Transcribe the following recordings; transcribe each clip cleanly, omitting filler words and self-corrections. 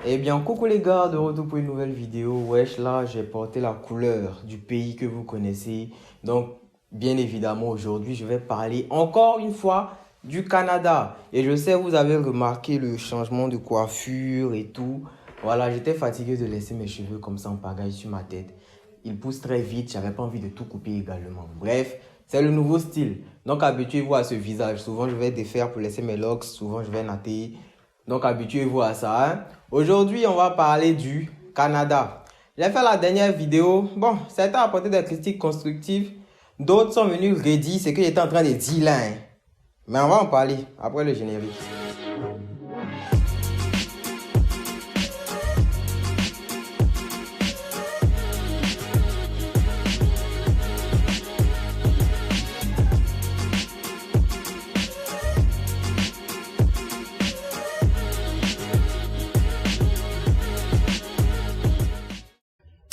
Eh bien, coucou les gars, de retour pour une nouvelle vidéo. Wesh, là, j'ai porté la couleur du pays que vous connaissez. Donc, bien évidemment, aujourd'hui, je vais parler encore une fois du Canada. Et je sais, vous avez remarqué le changement de coiffure et tout. Voilà, j'étais fatigué de laisser mes cheveux comme ça en pagaille sur ma tête. Ils poussent très vite, j'avais pas envie de tout couper également. Bref, c'est le nouveau style. Donc, habituez-vous à ce visage. Souvent, je vais défaire pour laisser mes locks. Souvent, je vais natter. Donc, habituez-vous à ça. Hein? Aujourd'hui, on va parler du Canada. J'ai fait la dernière vidéo. Bon, certains ont apporté des critiques constructives. D'autres sont venus redire ce que j'étais en train de dire là. Hein? Mais on va en parler après le générique.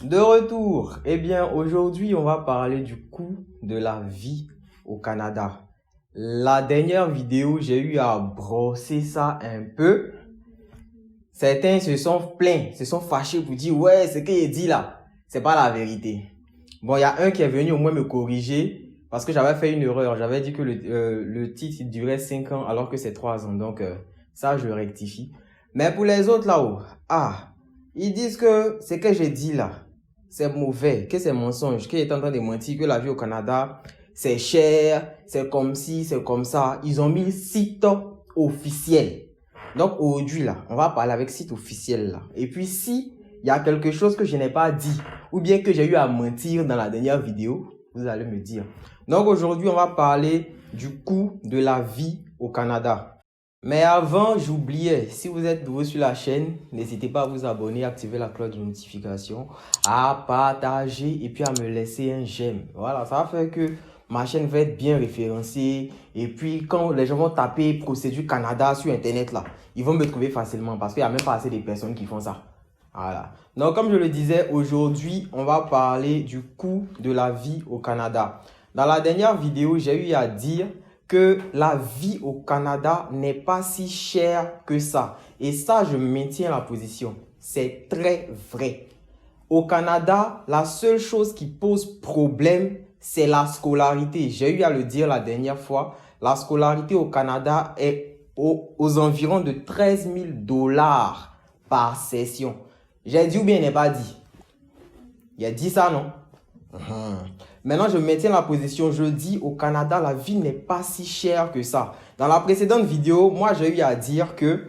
De retour, eh bien aujourd'hui on va parler du coût de la vie au Canada. La dernière vidéo, j'ai eu à brosser ça un peu. Certains se sont plaints, se sont fâchés pour dire ouais, ce qu'il dit là, c'est pas la vérité. Bon, il y a un qui est venu au moins me corriger parce que j'avais fait une erreur. J'avais dit que le titre il durait 5 ans alors que c'est 3 ans. Donc ça, je rectifie. Mais pour les autres là-haut, ils disent que ce que j'ai dit là, c'est mauvais, que c'est mensonge, qu'il est en train de mentir, que la vie au Canada, c'est cher, c'est comme ci, c'est comme ça. Ils ont mis site officiel. Donc aujourd'hui là, on va parler avec site officiel là. Et puis si il y a quelque chose que je n'ai pas dit, ou bien que j'ai eu à mentir dans la dernière vidéo, vous allez me dire. Donc aujourd'hui, on va parler du coût de la vie au Canada. Mais avant, j'oubliais, si vous êtes nouveau sur la chaîne, n'hésitez pas à vous abonner, activer la cloche de notification, à partager et puis à me laisser un j'aime. Voilà, ça va faire que ma chaîne va être bien référencée. Et puis, quand les gens vont taper Procédure Canada sur Internet, là, ils vont me trouver facilement parce qu'il n'y a même pas assez de personnes qui font ça. Voilà. Donc, comme je le disais, aujourd'hui, on va parler du coût de la vie au Canada. Dans la dernière vidéo, j'ai eu à dire que la vie au Canada n'est pas si chère que ça. Et ça, je maintiens la position. C'est très vrai. Au Canada, la seule chose qui pose problème, c'est la scolarité. J'ai eu à le dire la dernière fois. La scolarité au Canada est aux environs de 13 000 $ par session. J'ai dit ou bien il n'est pas dit? Il a dit ça, non? Maintenant, je maintiens la position. Je dis au Canada, la vie n'est pas si chère que ça. Dans la précédente vidéo, moi, j'ai eu à dire que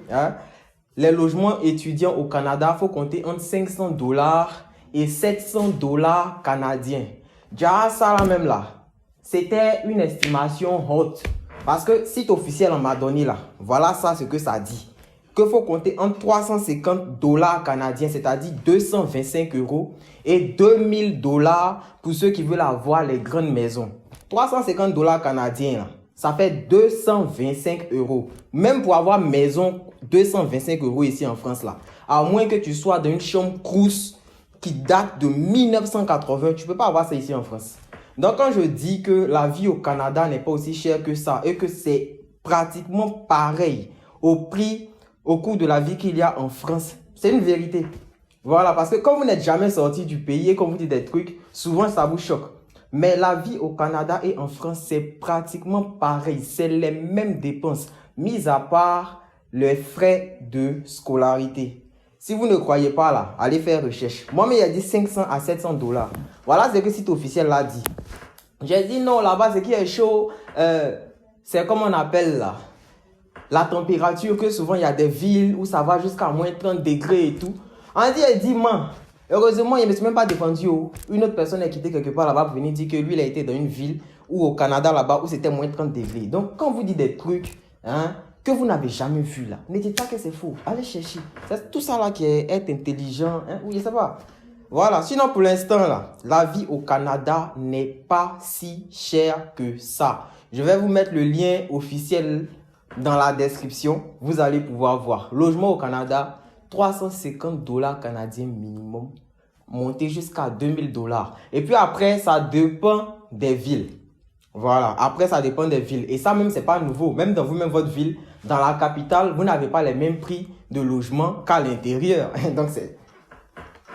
les logements étudiants au Canada, il faut compter entre 500 $ et 700 $ canadiens. Déjà, ça là même là, c'était une estimation haute. Parce que site officiel, on m'a donné là. Voilà ça, ce que ça dit. Qu'il faut compter entre 350 $ canadiens, c'est-à-dire 225 € et 2000 $ pour ceux qui veulent avoir les grandes maisons. 350 $ canadiens, là, ça fait 225 €. Même pour avoir maison, 225 € ici en France, là. À moins que tu sois dans une chambre Crous qui date de 1980, tu ne peux pas avoir ça ici en France. Donc, quand je dis que la vie au Canada n'est pas aussi chère que ça et que c'est pratiquement pareil au coût de la vie qu'il y a en France, c'est une vérité. Voilà, parce que quand vous n'êtes jamais sorti du pays et qu'on vous dit des trucs, souvent ça vous choque. Mais la vie au Canada et en France, c'est pratiquement pareil. C'est les mêmes dépenses, mis à part les frais de scolarité. Si vous ne croyez pas là, allez faire recherche. Moi-même, il a dit 500 à 700 $. Voilà ce que le site officiel l'a dit. J'ai dit non, là-bas, ce qui est chaud, c'est comme on appelle là. La température, que souvent il y a des villes où ça va jusqu'à moins 30 degrés et tout. On dit, elle dit, man, heureusement, il ne me suis même pas défendu. Une autre personne est quittée quelque part là-bas pour venir dire que lui, il a été dans une ville ou au Canada là-bas où c'était moins 30 degrés. Donc, quand vous dites des trucs que vous n'avez jamais vu là, ne dites pas que c'est faux. Allez chercher. C'est tout ça là qui est être intelligent. Oui, je sais pas. Voilà. Sinon, pour l'instant là, la vie au Canada n'est pas si chère que ça. Je vais vous mettre le lien officiel dans la description, vous allez pouvoir voir. Logement au Canada, 350 $ canadiens minimum, monter jusqu'à 2000 $. Et puis après, ça dépend des villes. Voilà, après ça dépend des villes. Et ça même, c'est pas nouveau. Même dans vous-même, votre ville, dans la capitale, vous n'avez pas les mêmes prix de logement qu'à l'intérieur. Donc,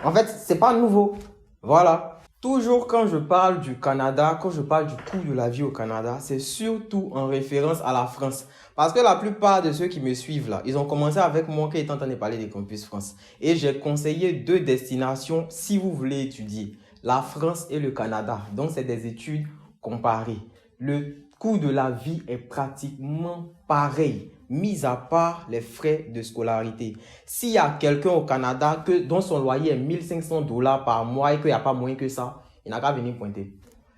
en fait, c'est pas nouveau. Voilà. Toujours quand je parle du Canada, quand je parle du coût de la vie au Canada, c'est surtout en référence à la France. Parce que la plupart de ceux qui me suivent là, ils ont commencé avec moi quand ils étaient en train de parler des campus France. Et j'ai conseillé 2 destinations si vous voulez étudier. La France et le Canada. Donc, c'est des études comparées. Le coût de la vie est pratiquement pareil, mis à part les frais de scolarité. S'il y a quelqu'un au Canada dont son loyer est 1500 $ par mois et qu'il n'y a pas moins que ça, il n'a qu'à venir pointer.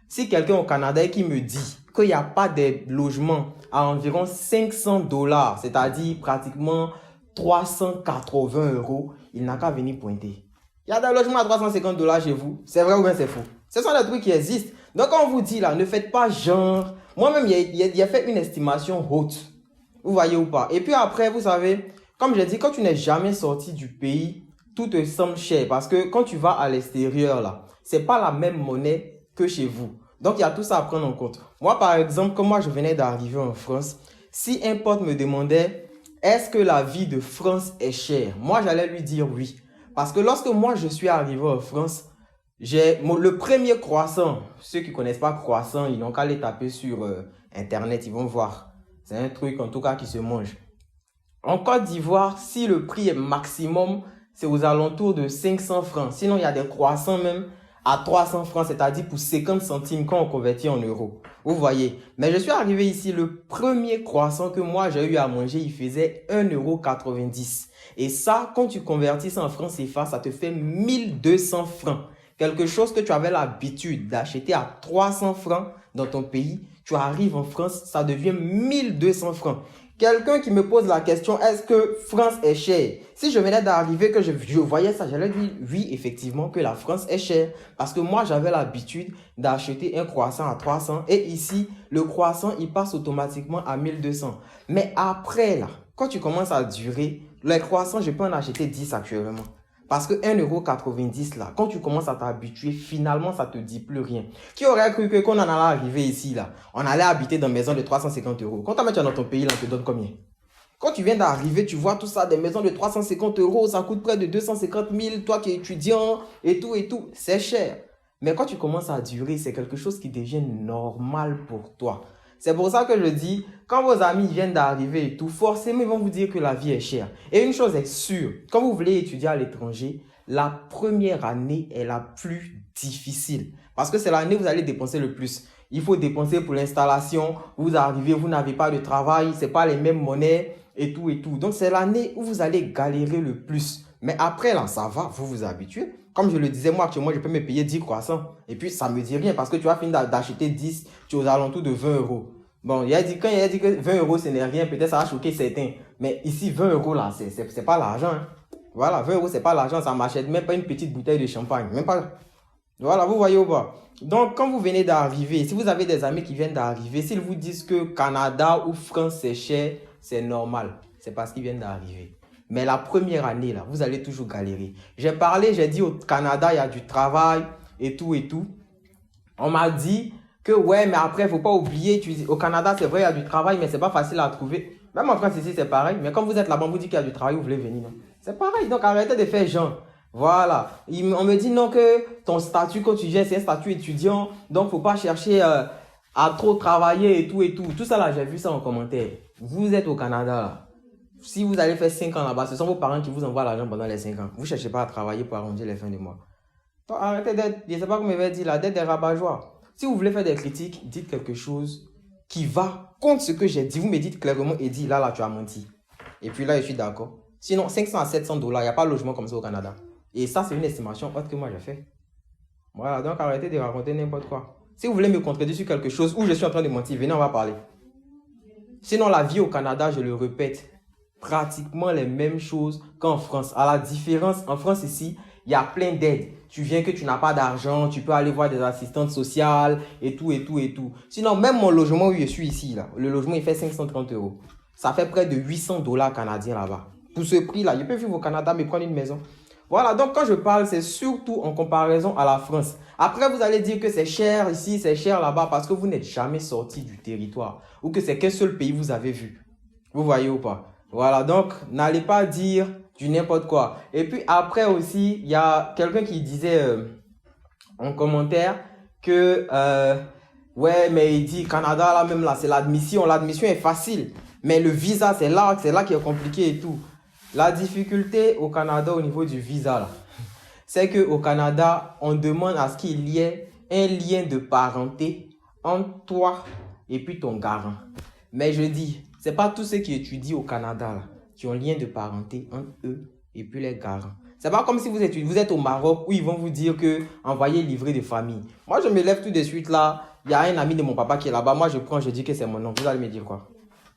Si quelqu'un au Canada qui me dit qu'il n'y a pas de logement à environ 500 $, c'est-à-dire pratiquement 380 €, il n'a qu'à venir pointer. Il y a des logements à 350 $ chez vous. C'est vrai ou bien c'est faux? Ce sont des trucs qui existent. Donc, quand on vous dit là, ne faites pas genre. Moi-même, il y a fait une estimation haute. Vous voyez ou pas? Et puis après, vous savez, comme j'ai dit, quand tu n'es jamais sorti du pays, tout te semble cher. Parce que quand tu vas à l'extérieur là, c'est pas la même monnaie que chez vous. Donc, il y a tout ça à prendre en compte. Moi, par exemple, comme moi, je venais d'arriver en France, si un pote me demandait, est-ce que la vie de France est chère? Moi, j'allais lui dire oui. Parce que lorsque moi, je suis arrivé en France, le premier croissant, ceux qui ne connaissent pas croissant, ils n'ont qu'à les taper sur Internet, ils vont voir. C'est un truc en tout cas qui se mange. En Côte d'Ivoire, si le prix est maximum, c'est aux alentours de 500 francs. Sinon, il y a des croissants même à 300 francs, c'est-à-dire pour 50 centimes quand on convertit en euros. Vous voyez. Mais je suis arrivé ici, le premier croissant que moi j'ai eu à manger, il faisait 1,90 €. Et ça, quand tu convertis ça en francs CFA, ça te fait 1200 francs. Quelque chose que tu avais l'habitude d'acheter à 300 francs dans ton pays, tu arrives en France, ça devient 1200 francs. Quelqu'un qui me pose la question, est-ce que France est chère? Si je venais d'arriver, que je voyais ça, j'allais dire oui, effectivement, que la France est chère. Parce que moi, j'avais l'habitude d'acheter un croissant à 300 et ici, le croissant, il passe automatiquement à 1200. Mais après, là, quand tu commences à durer, les croissants, je peux en acheter 10 actuellement. Parce que 1,90 € là, quand tu commences à t'habituer, finalement, ça ne te dit plus rien. Qui aurait cru que quand on en allait arriver ici, là, on allait habiter dans une maison de 350 €. Quand tu es dans ton pays, là, on te donne combien? Quand tu viens d'arriver, tu vois tout ça, des maisons de 350 €, ça coûte près de 250 000, toi qui es étudiant et tout, c'est cher. Mais quand tu commences à durer, c'est quelque chose qui devient normal pour toi. C'est pour ça que je dis, quand vos amis viennent d'arriver et tout, forcément, ils vont vous dire que la vie est chère. Et une chose est sûre, quand vous voulez étudier à l'étranger, la première année est la plus difficile. Parce que c'est l'année où vous allez dépenser le plus. Il faut dépenser pour l'installation. Vous arrivez, vous n'avez pas de travail, ce n'est pas les mêmes monnaies et tout. Donc, c'est l'année où vous allez galérer le plus. Mais après, là, ça va, vous vous habituez. Comme je le disais, moi, actuellement, je peux me payer 10 croissants. Et puis, ça ne me dit rien parce que tu vas finir d'acheter 10, tu es aux alentours de 20 €. Bon, quand il a dit que 20 € ce n'est rien, peut-être ça va choquer certains. Mais ici, 20 € là, c'est pas l'argent. Hein. Voilà, 20 € c'est pas l'argent, ça m'achète même pas une petite bouteille de champagne. Même pas. Voilà, vous voyez ou pas? Donc, quand vous venez d'arriver, si vous avez des amis qui viennent d'arriver, s'ils vous disent que Canada ou France c'est cher, c'est normal. C'est parce qu'ils viennent d'arriver. Mais la première année, là, vous allez toujours galérer. J'ai dit au Canada, il y a du travail et tout. On m'a dit que ouais, mais après, il ne faut pas oublier, au Canada, c'est vrai, il y a du travail, mais ce n'est pas facile à trouver. Même en France, ici, c'est pareil. Mais quand vous êtes là-bas, on vous dit qu'il y a du travail, vous voulez venir. C'est pareil, donc arrêtez de faire genre. Voilà. On me dit non que ton statut quand tu viens, c'est un statut étudiant, donc il ne faut pas chercher à trop travailler et tout. Tout ça là, j'ai vu ça en commentaire. Vous êtes au Canada là. Si vous allez faire 5 ans là-bas, ce sont vos parents qui vous envoient l'argent pendant les 5 ans. Vous ne cherchez pas à travailler pour arrondir les fins de mois. Donc, arrêtez d'être, je ne sais pas comment vous m'avez dit là, d'être des rabat-joie. Si vous voulez faire des critiques, dites quelque chose qui va contre ce que j'ai dit. Vous me dites clairement, et dites là, tu as menti. Et puis là, je suis d'accord. Sinon, 500 à 700 $, il n'y a pas de logement comme ça au Canada. Et ça, c'est une estimation autre que moi j'ai fait. Voilà, donc arrêtez de raconter n'importe quoi. Si vous voulez me contredire sur quelque chose où je suis en train de mentir, venez, on va parler. Sinon, la vie au Canada, je le répète, pratiquement les mêmes choses qu'en France. À la différence, en France ici, il y a plein d'aides. Tu viens que tu n'as pas d'argent, tu peux aller voir des assistantes sociales et tout. Sinon, même mon logement où je suis ici, là, le logement il fait 530 €. Ça fait près de 800 $ canadiens là-bas. Pour ce prix-là, je peux vivre au Canada mais prendre une maison. Voilà, donc quand je parle, c'est surtout en comparaison à la France. Après, vous allez dire que c'est cher ici, c'est cher là-bas parce que vous n'êtes jamais sorti du territoire ou que c'est qu'un seul pays vous avez vu. Vous voyez ou pas? Voilà, donc n'allez pas dire du n'importe quoi. Et puis après aussi, il y a quelqu'un qui disait en commentaire que ouais, mais il dit Canada là même là, c'est l'admission. L'admission est facile, mais le visa c'est là qui est compliqué et tout. La difficulté au Canada au niveau du visa là, c'est que au Canada, on demande à ce qu'il y ait un lien de parenté entre toi et puis ton garant. Mais je dis, c'est pas tous ceux qui étudient au Canada là, qui ont lien de parenté entre eux et puis les garants. C'est pas comme si vous êtes au Maroc où ils vont vous dire que envoyez livret de famille. Moi, je me lève tout de suite là. Il y a un ami de mon papa qui est là-bas. Moi, je dis que c'est mon oncle. Vous allez me dire quoi?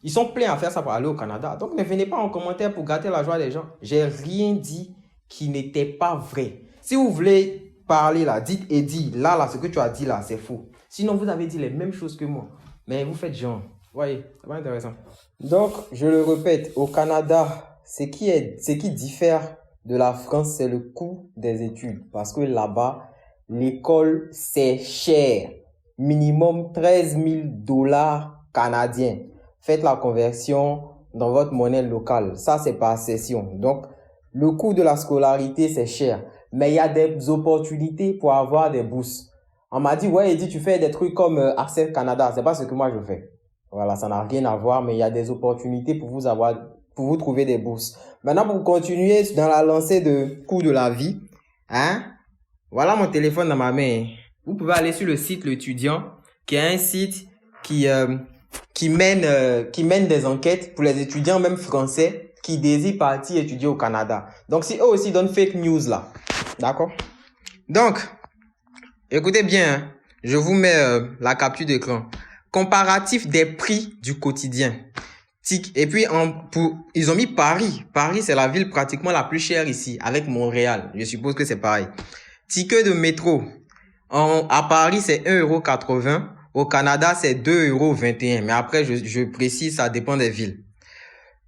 Ils sont pleins à faire ça pour aller au Canada. Donc, ne venez pas en commentaire pour gâter la joie des gens. J'ai rien dit qui n'était pas vrai. Si vous voulez parler là, dites Eddie, là, ce que tu as dit là, c'est faux. Sinon, vous avez dit les mêmes choses que moi. Mais vous faites genre. Voyez, c'est pas intéressant. Donc, je le répète, au Canada, ce qui diffère de la France, c'est le coût des études. Parce que là-bas, l'école, c'est cher. Minimum 13 000 dollars canadiens. Faites la conversion dans votre monnaie locale. Ça, c'est par session. Donc, le coût de la scolarité, c'est cher. Mais il y a des opportunités pour avoir des bourses. On m'a dit, ouais, Eddie, tu fais des trucs comme Access Canada. C'est pas ce que moi je fais. Voilà, ça n'a rien à voir, mais il y a des opportunités pour vous trouver des bourses. Maintenant, pour continuer dans la lancée de coût de la vie, hein, voilà mon téléphone dans ma main. Vous pouvez aller sur le site L'étudiant, qui est un site qui mène des enquêtes pour les étudiants, même français, qui désirent partir étudier au Canada. Donc, si eux aussi donnent fake news là, d'accord? Donc, écoutez bien, hein, je vous mets la capture d'écran. Comparatif des prix du quotidien. Et puis, ils ont mis Paris. Paris, c'est la ville pratiquement la plus chère ici, avec Montréal. Je suppose que c'est pareil. Ticket de métro. À Paris, c'est 1,80 €. Au Canada, c'est 2,21 €. Mais après, je précise, ça dépend des villes.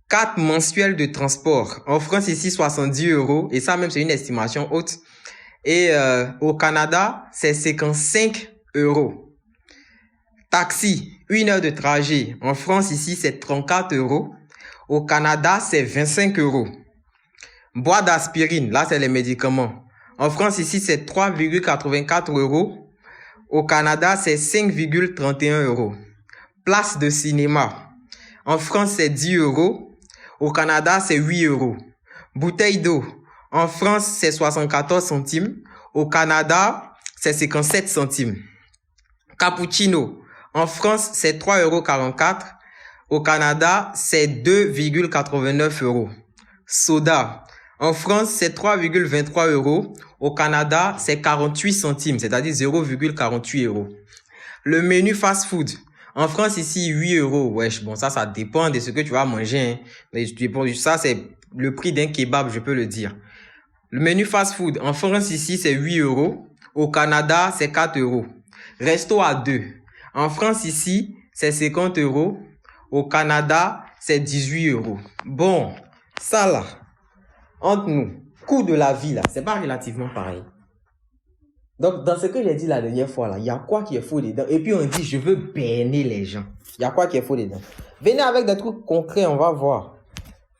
Carte mensuelle de transport. En France, ici, 70 €. Et ça, même, c'est une estimation haute. Et au Canada, c'est 55 €. Taxi, 1 heure de trajet. En France, ici, c'est 34 €. Au Canada, c'est 25 €. Boîte d'aspirine, là, c'est les médicaments. En France, ici, c'est 3,84 €. Au Canada, c'est 5,31 €. Place de cinéma. En France, c'est 10 €. Au Canada, c'est 8 €. Bouteille d'eau. En France, c'est 74 centimes. Au Canada, c'est 57 centimes. Cappuccino. En France, c'est 3,44 €. Au Canada, c'est 2,89 €. Soda. En France, c'est 3,23 €. Au Canada, c'est 48 centimes, c'est-à-dire 0,48 €. Le menu fast-food. En France, ici, 8 €. Wesh, bon, ça dépend de ce que tu vas manger. Hein. Mais ça, c'est le prix d'un kebab, je peux le dire. Le menu fast-food. En France, ici, c'est 8 €. Au Canada, c'est 4 €. Resto à deux. En France, ici, c'est 50 €. Au Canada, c'est 18 €. Bon, ça là, entre nous, coût de la vie là, c'est pas relativement pareil. Donc, dans ce que j'ai dit la dernière fois là, il y a quoi qui est faux dedans? Et puis on dit, je veux berner les gens. Il y a quoi qui est faux dedans? Venez avec des trucs concrets, on va voir.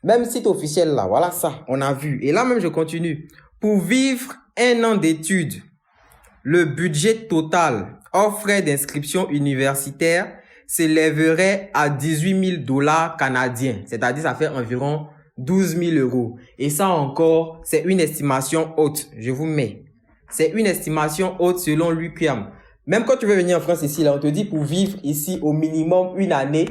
Même site officiel là, voilà ça, on a vu. Et là même, je continue. Pour vivre 1 an d'études, le budget total hors frais d'inscription universitaire s'élèverait à 18 000 dollars canadiens. C'est-à-dire, ça fait environ 12 000 €. Et ça encore, c'est une estimation haute. Je vous mets. C'est une estimation haute selon l'UQAM. Même quand tu veux venir en France ici, là, on te dit pour vivre ici au minimum une année,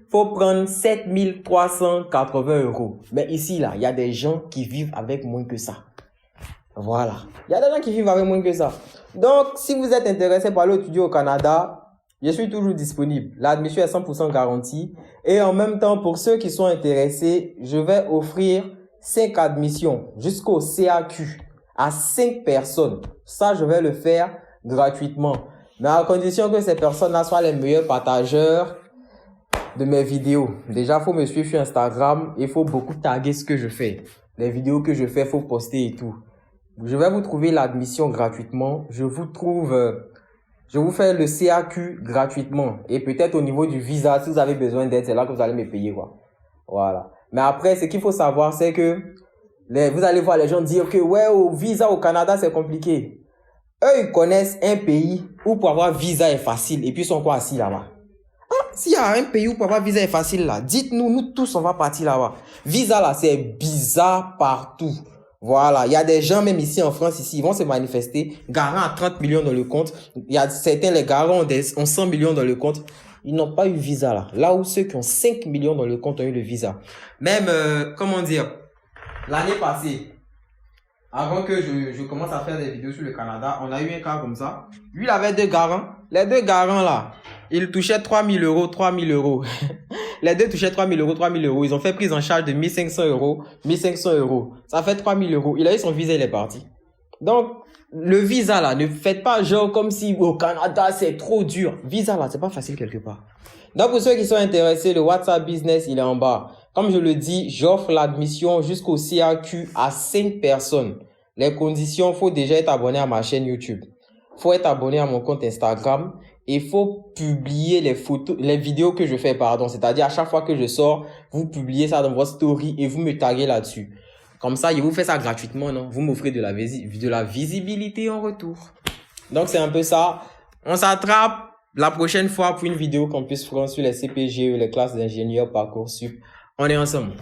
faut prendre 7 380 €. Mais ici, là, il y a des gens qui vivent avec moins que ça. Voilà. Il y a des gens qui vivent avec moins que ça. Donc, si vous êtes intéressé par aller étudier au Canada, je suis toujours disponible. L'admission est 100% garantie. Et en même temps, pour ceux qui sont intéressés, je vais offrir 5 admissions jusqu'au CAQ à 5 personnes. Ça, je vais le faire gratuitement. Mais à condition que ces personnes-là soient les meilleurs partageurs de mes vidéos. Déjà, il faut me suivre sur Instagram. Il faut beaucoup taguer ce que je fais. Les vidéos que je fais, il faut poster et tout. Je vais vous trouver l'admission gratuitement. Je vous fais le CAQ gratuitement. Et peut-être au niveau du visa, si vous avez besoin d'aide, c'est là que vous allez me payer, quoi. Voilà. Mais après, ce qu'il faut savoir, c'est que vous allez voir les gens dire que ouais, au visa au Canada, c'est compliqué. Eux, ils connaissent un pays où pour avoir visa est facile et puis ils sont quoi assis là-bas. S'il y a un pays où pour avoir visa est facile là, dites-nous, nous tous on va partir là-bas. Visa là, c'est bizarre partout. Voilà, il y a des gens même ici en France, ici, ils vont se manifester, garant à 30 millions dans le compte. Il y a certains, les garants ont 100 millions dans le compte. Ils n'ont pas eu visa là. Là où ceux qui ont 5 millions dans le compte ont eu le visa. Même, comment dire, l'année passée, avant que je commence à faire des vidéos sur le Canada, on a eu un cas comme ça. Lui, il avait 2 garants. Les 2 garants là, ils touchaient 3 000 euros, 3 000 euros. Les 2 touchaient 3 000 euros, 3 000 euros. Ils ont fait prise en charge de 1 500 euros, 1 500 euros. Ça fait 3 000 euros. Il a eu son visa, il est parti. Donc, le visa là, ne faites pas genre comme si au Canada c'est trop dur. Visa là, c'est pas facile quelque part. Donc, pour ceux qui sont intéressés, le WhatsApp Business, il est en bas. Comme je le dis, j'offre l'admission jusqu'au CAQ à 5 personnes. Les conditions, faut déjà être abonné à ma chaîne YouTube. Faut être abonné à mon compte Instagram. Et il faut publier les photos, les vidéos que je fais, pardon. C'est-à-dire, à chaque fois que je sors, vous publiez ça dans votre story et vous me taguez là-dessus. Comme ça, je vous fais ça gratuitement, non? Vous m'offrez de la visibilité en retour. Donc, c'est un peu ça. On s'attrape la prochaine fois pour une vidéo qu'on puisse faire sur les CPGE, les classes d'ingénieurs Parcoursup. On est ensemble.